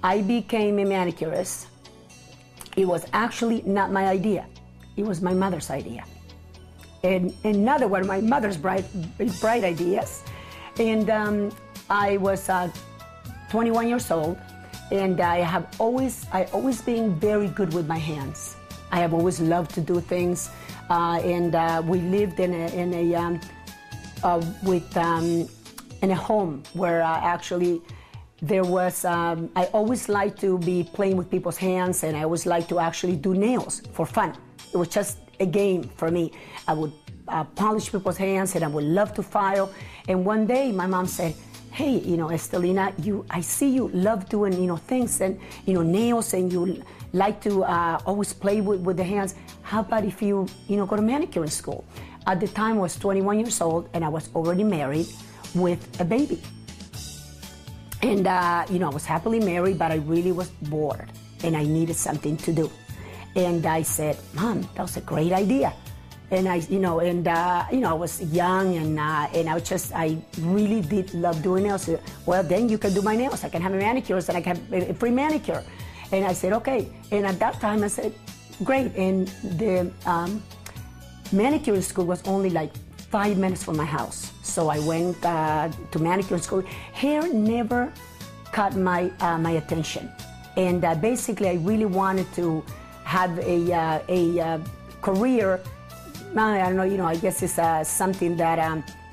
I became a manicurist. It was actually not my idea. It was my mother's idea. And another one of my mother's bright ideas. And I was 21 years old, and I always been very good with my hands. I have always loved to do things, and we lived in a home where actually there was, I always liked to be playing with people's hands, and I always liked to actually do nails for fun. It was just a game for me. I would polish people's hands, and I would love to file. And one day my mom said, hey, Estelina, I see you love doing, things and, nails, and you like to always play with the hands. How about if you, go to manicure school? At the time I was 21 years old, and I was already married with a baby. And, I was happily married, but I really was bored, and I needed something to do. And I said, Mom, that was a great idea. And I was young, and I really did love doing nails. Well, then you can do my nails. I can have a manicurist, and I can have a free manicure. And I said, okay. And at that time, I said, great. And the manicure school was only like 5 minutes from my house. So I went to manicure school. Hair never caught my attention. And basically, I really wanted to have a career. I don't know, I guess it's something that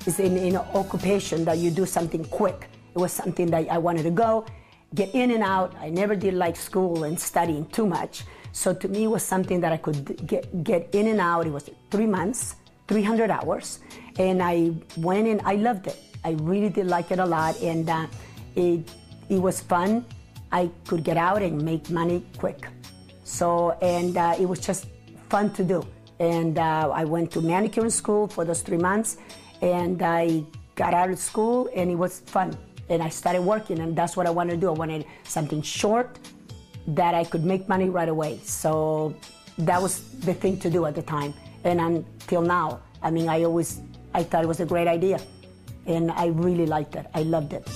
is in an occupation that you do something quick. It was something that I wanted to go, get in and out. I never did like school and studying too much. So to me, it was something that I could get in and out. It was 3 months, 300 hours. And I went and I loved it. I really did like it a lot. And it was fun. I could get out and make money quick. So, and it was just fun to do. And I went to manicure school for those 3 months, and I got out of school, and it was fun. And I started working, and that's what I wanted to do. I wanted something short that I could make money right away. So that was the thing to do at the time. And until now, I thought it was a great idea, and I really liked it. I loved it.